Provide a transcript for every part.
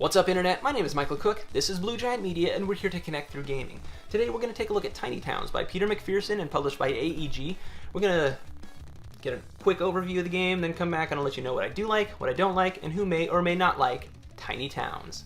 What's up, Internet? My name is Michael Cook, this is Blue Giant Media, and we're here to connect through gaming. Today we're going to take a look at Tiny Towns by Peter McPherson and published by AEG. We're going to get a quick overview of the game, then come back and I'll let you know what I do like, what I don't like, and who may or may not like Tiny Towns.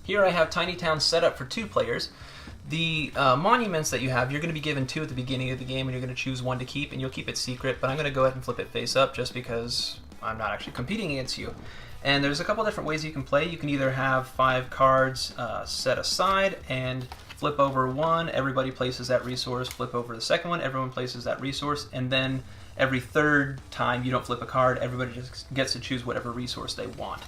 Here I have Tiny Towns set up for 2 players. The monuments that you have, you're going to be given 2 at the beginning of the game, and you're going to choose 1 to keep, and you'll keep it secret, but I'm going to go ahead and flip it face up just because I'm not actually competing against you. And there's a couple different ways you can play. You can either have 5 cards set aside and flip over 1, everybody places that resource, flip over the second one, everyone places that resource, and then every 3rd time you don't flip a card, everybody just gets to choose whatever resource they want.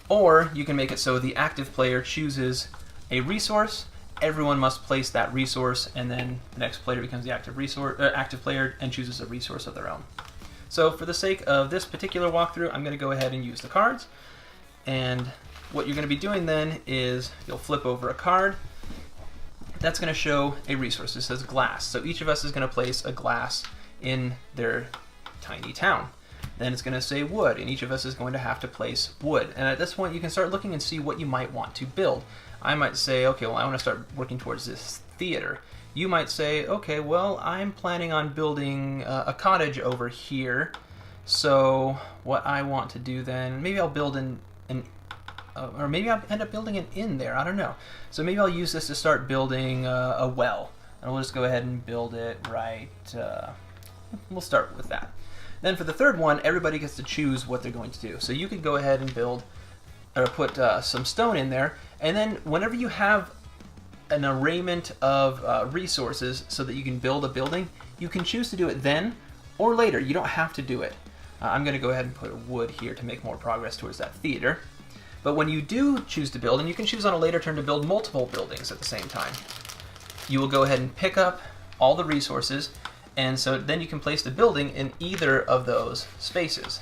Or you can make it so the active player chooses a resource, everyone must place that resource, and then the next player becomes the active player and chooses a resource of their own. So for the sake of this particular walkthrough, I'm going to go ahead and use the cards. And what you're going to be doing then is you'll flip over a card. That's going to show a resource. It says glass. So each of us is going to place a glass in their tiny town. Then it's going to say wood, and each of us is going to have to place wood. And at this point, you can start looking and see what you might want to build. I might say, okay, well, I want to start working towards this theater. You might say, okay, well, I'm planning on building a cottage over here. So what I want to do then, maybe I'll build or maybe I'll end up building an inn there. I don't know. So maybe I'll use this to start building a well. And we'll just go ahead and build it right. We'll start with that. Then for the 3rd one, everybody gets to choose what they're going to do. So you could go ahead and build or put some stone in there, and then whenever you have an arrayment of resources so that you can build a building, you can choose to do it then or later. You don't have to do it. I'm going to go ahead and put wood here to make more progress towards that theater. But when you do choose to build, and you can choose on a later turn to build multiple buildings at the same time, you will go ahead and pick up all the resources, and so then you can place the building in either of those spaces.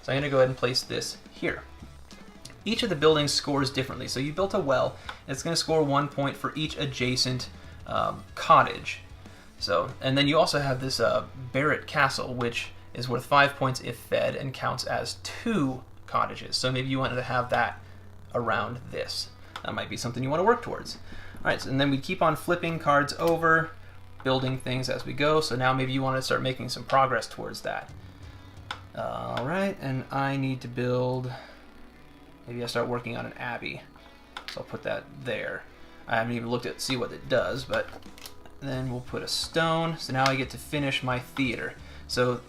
So I'm going to go ahead and place this here. Each of the buildings scores differently. So you built a well, and it's going to score 1 point for each adjacent cottage. So, and then you also have this Barrett Castle, which is worth 5 points if fed and counts as 2 cottages. So maybe you wanted to have that around this. That might be something you want to work towards. All right, so, and then we keep on flipping cards over, building things as we go. So now maybe you want to start making some progress towards that. All right, and I need to build, maybe I start working on an abbey. So I'll put that there. I haven't even looked at see what it does, but then we'll put a stone. So now I get to finish my theater. So,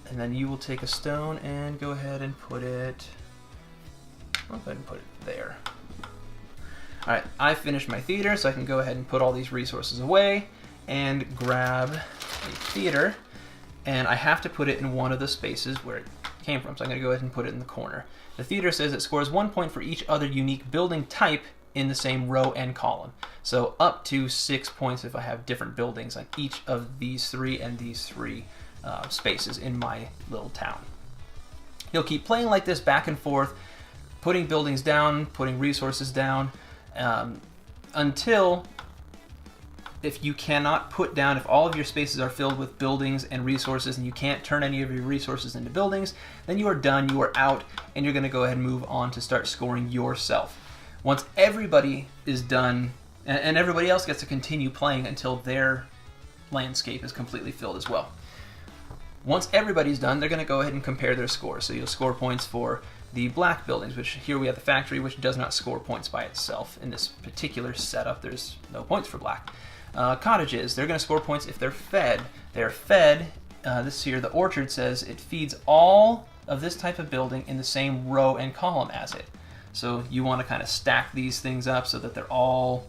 and then you will take a stone and go ahead and put it, I'll go ahead and put it there. All right, I finished my theater, so I can go ahead and put all these resources away and grab a theater, and I have to put it in one of the spaces where it came from, so I'm going to go ahead and put it in the corner. The theater says it scores 1 point for each other unique building type in the same row and column, so up to 6 points if I have different buildings on each of these 3 and these 3 spaces in my little town. You'll keep playing like this back and forth, putting buildings down, putting resources down, until if you cannot put down, if all of your spaces are filled with buildings and resources and you can't turn any of your resources into buildings, then you are done, you are out, and you're going to go ahead and move on to start scoring yourself. Once everybody is done, and everybody else gets to continue playing until their landscape is completely filled as well. Once everybody's done, they're going to go ahead and compare their scores. So you'll score points for the black buildings, which here we have the factory, which does not score points by itself. In this particular setup, there's no points for black. Cottages, they're going to score points if they're fed. They're fed, this here, the orchard says it feeds all of this type of building in the same row and column as it. So you want to kind of stack these things up so that they're all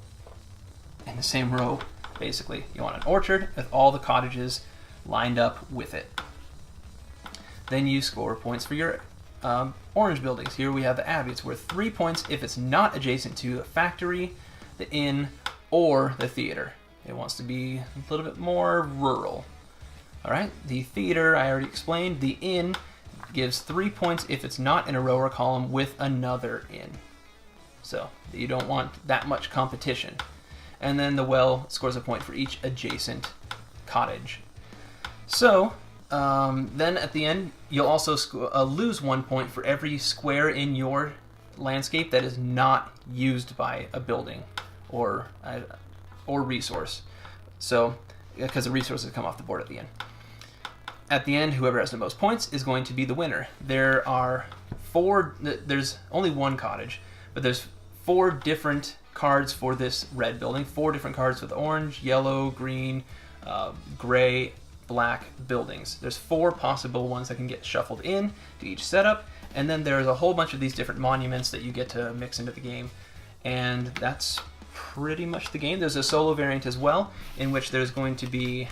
in the same row, basically. You want an orchard with all the cottages lined up with it. Then you score points for your orange buildings. Here we have the abbey. It's worth 3 points if it's not adjacent to a factory, the inn, or the theater. It wants to be a little bit more rural. All right, the theater, I already explained. The inn gives 3 points if it's not in a row or column with another inn. So you don't want that much competition. and then the well scores a point for each adjacent cottage. So then at the end, you'll also lose 1 point for every square in your landscape that is not used by a building or resource. So, because the resources come off the board at the end. At the end, whoever has the most points is going to be the winner. There's only one cottage, but there's 4 different cards for this red building, 4 different cards with orange, yellow, green, gray, black buildings. There's 4 possible ones that can get shuffled in to each setup, and then there's a whole bunch of these different monuments that you get to mix into the game, and that's pretty much the game. There's a solo variant as well, in which there's going to be,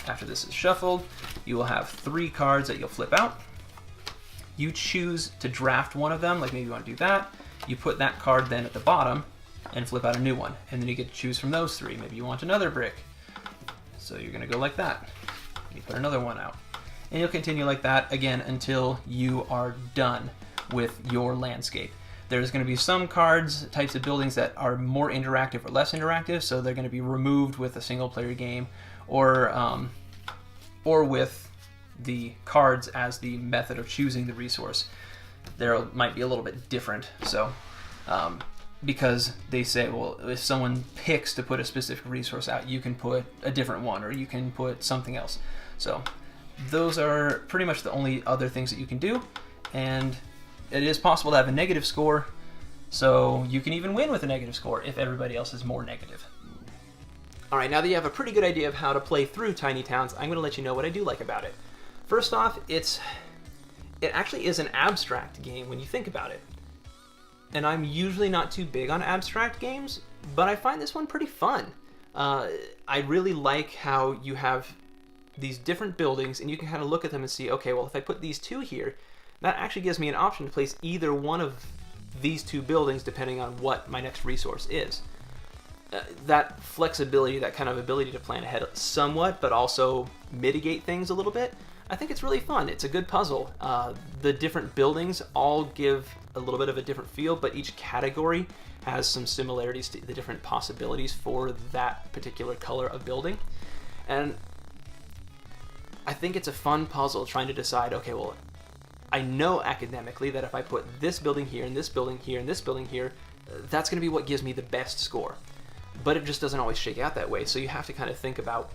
after this is shuffled, you will have 3 cards that you'll flip out. You choose to draft one of them, like maybe you want to do that. You put that card then at the bottom and flip out a new one, and then you get to choose from those 3. Maybe you want another brick, so you're going to go like that. You put another one out, and you'll continue like that again until you are done with your landscape. There's going to be some cards, types of buildings that are more interactive or less interactive, so they're going to be removed with a single-player game, or with the cards as the method of choosing the resource. There might be a little bit different, so because they say, well, if someone picks to put a specific resource out, you can put a different one, or you can put something else. So those are pretty much the only other things that you can do, and it is possible to have a negative score, so you can even win with a negative score if everybody else is more negative. All right, now that you have a pretty good idea of how to play through Tiny Towns, I'm going to let you know what I do like about it. First off, it actually is an abstract game when you think about it. And I'm usually not too big on abstract games, but I find this one pretty fun. I really like how you have these different buildings, and you can kind of look at them and see, okay, well, if I put these 2 here, that actually gives me an option to place either one of these 2 buildings depending on what my next resource is. That flexibility, that kind of ability to plan ahead somewhat, but also mitigate things a little bit, I think it's really fun. It's a good puzzle. The different buildings all give a little bit of a different feel, but each category has some similarities to the different possibilities for that particular color of building. And I think it's a fun puzzle trying to decide, okay, well, I know academically that if I put this building here, and this building here, and this building here, that's going to be what gives me the best score. But it just doesn't always shake out that way, so you have to kind of think about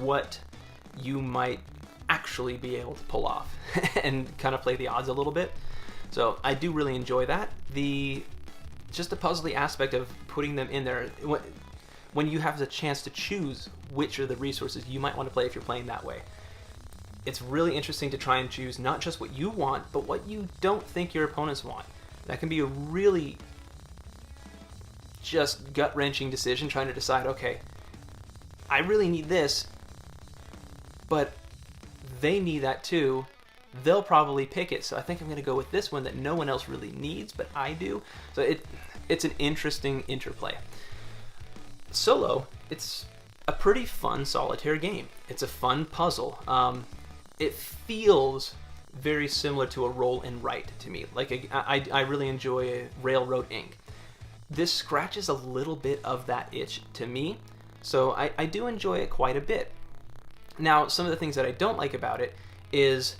what you might actually be able to pull off and kind of play the odds a little bit. So I do really enjoy that. Just the puzzly aspect of putting them in there, when you have the chance to choose which are the resources you might want to play if you're playing that way. It's really interesting to try and choose not just what you want, but what you don't think your opponents want. That can be a really just gut-wrenching decision, trying to decide, okay, I really need this, but they need that too. They'll probably pick it, so I think I'm going to go with this one that no one else really needs, but I do. So it's an interesting interplay. Solo, it's a pretty fun solitaire game. It's a fun puzzle. It feels very similar to a roll and write to me. Like I really enjoy Railroad Ink. This scratches a little bit of that itch to me, so I do enjoy it quite a bit. Now, some of the things that I don't like about it is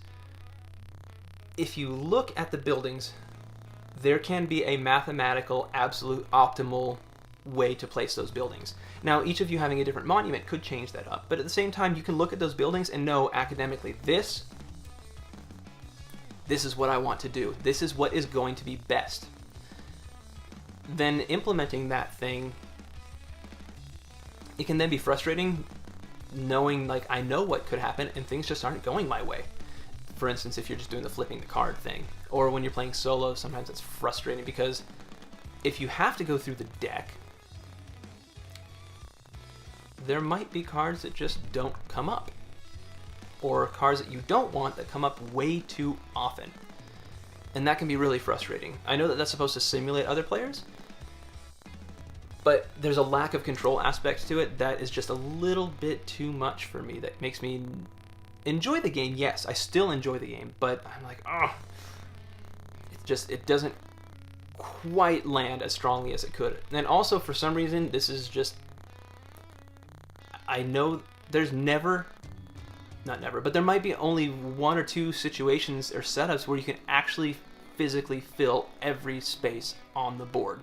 if you look at the buildings, there can be a mathematical, absolute, optimal way to place those buildings. Now, each of you having a different monument could change that up, but at the same time, you can look at those buildings and know academically, this is what I want to do. This is what is going to be best. Then implementing that thing, it can then be frustrating knowing, like, I know what could happen and things just aren't going my way. For instance, if you're just doing the flipping the card thing, or when you're playing solo, sometimes it's frustrating because if you have to go through the deck, there might be cards that just don't come up, or cards that you don't want that come up way too often. And that can be really frustrating. I know that that's supposed to simulate other players, but there's a lack of control aspect to it that is just a little bit too much for me. That makes me enjoy the game. Yes, I still enjoy the game, but I'm like, oh, it doesn't quite land as strongly as it could. And also, for some reason, this is just... I know there's never... Not never, but there might be only one or two situations or setups where you can actually physically fill every space on the board.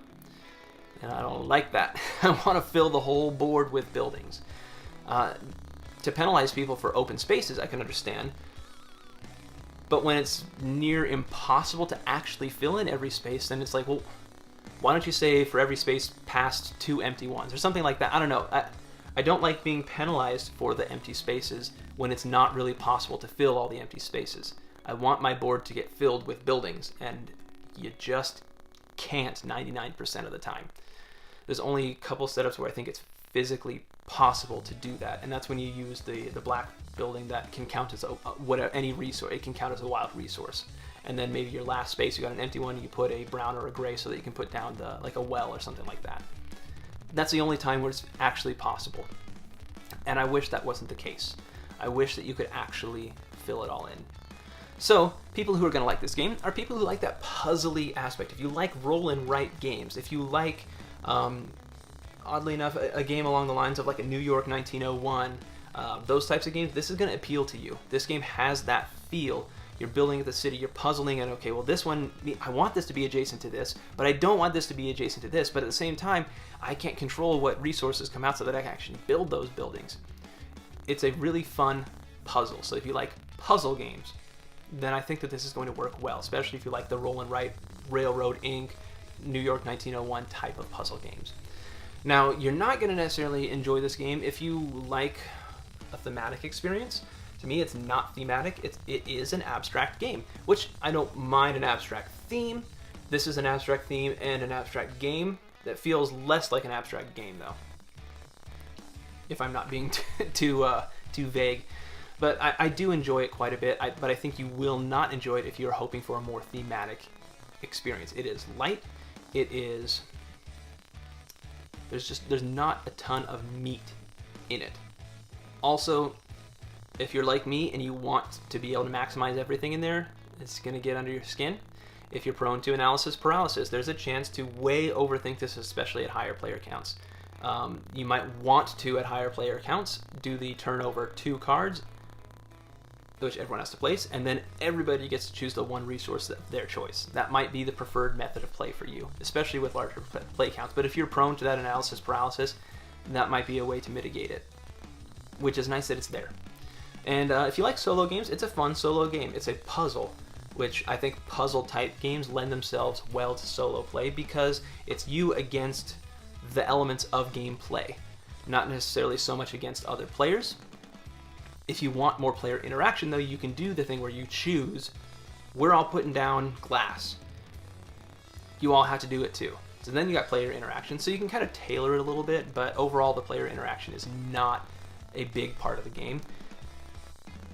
And I don't like that. I want to fill the whole board with buildings. To penalize people for open spaces, I can understand. But when it's near impossible to actually fill in every space, then it's like, well, why don't you say for every space past 2 empty ones or something like that? I don't know. I don't like being penalized for the empty spaces when it's not really possible to fill all the empty spaces. I want my board to get filled with buildings, and you just can't 99% of the time. There's only a couple setups where I think it's physically possible to do that, and that's when you use the black building that can count as any resource. It can count as a wild resource. And then maybe your last space, you got an empty one, you put a brown or a gray so that you can put down like a well or something like that. That's the only time where it's actually possible. And I wish that wasn't the case. I wish that you could actually fill it all in. So, people who are going to like this game are people who like that puzzly aspect. If you like roll and write games, if you like, oddly enough, a game along the lines of like a New York 1901, those types of games, this is going to appeal to you. This game has that feel. You're building the city, you're puzzling, and okay, well this one, I want this to be adjacent to this, but I don't want this to be adjacent to this, but at the same time, I can't control what resources come out so that I can actually build those buildings. It's a really fun puzzle, so if you like puzzle games, then I think that this is going to work well, especially if you like the roll and write, Railroad Inc., New York 1901 type of puzzle games. Now, you're not going to necessarily enjoy this game if you like a thematic experience. To me, it's not thematic. It is an abstract game, which I don't mind an abstract theme. This is an abstract theme and an abstract game that feels less like an abstract game, though, if I'm not being too vague. But I do enjoy it quite a bit, but I think you will not enjoy it if you're hoping for a more thematic experience. It is light. It is... There's not a ton of meat in it. Also, if you're like me and you want to be able to maximize everything in there, it's going to get under your skin. If you're prone to analysis paralysis, there's a chance to way overthink this, especially at higher player counts. You might want to, at higher player counts, do the turn over 2 cards, which everyone has to place, and then everybody gets to choose the one resource of their choice. That might be the preferred method of play for you, especially with larger play counts. But if you're prone to that analysis paralysis, that might be a way to mitigate it, which is nice that it's there. And if you like solo games, it's a fun solo game. It's a puzzle, which I think puzzle-type games lend themselves well to solo play because it's you against the elements of gameplay, not necessarily so much against other players. If you want more player interaction, though, you can do the thing where you choose, we're all putting down glass. You all have to do it too. So then you got player interaction, so you can kind of tailor it a little bit, but overall the player interaction is not a big part of the game.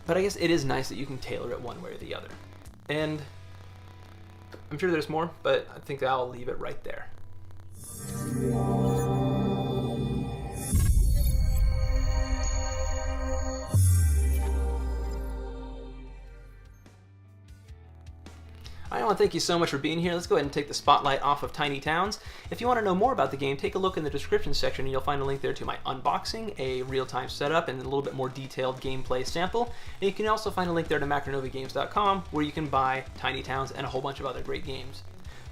But I guess it is nice that you can tailor it one way or the other. And I'm sure there's more, but I think I'll leave it right there. I want to thank you so much for being here. Let's go ahead and take the spotlight off of Tiny Towns. If you want to know more about the game, take a look in the description section and you'll find a link there to my unboxing, a real-time setup, and a little bit more detailed gameplay sample. And you can also find a link there to macronovaGames.com where you can buy Tiny Towns and a whole bunch of other great games.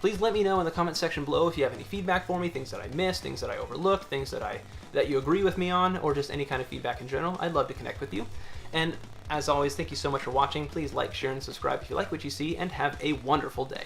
Please let me know in the comment section below if you have any feedback for me, things that I missed, things that I overlooked, things that you agree with me on, or just any kind of feedback in general. I'd love to connect with you. And as always, thank you so much for watching. Please like, share, and subscribe if you like what you see, and have a wonderful day.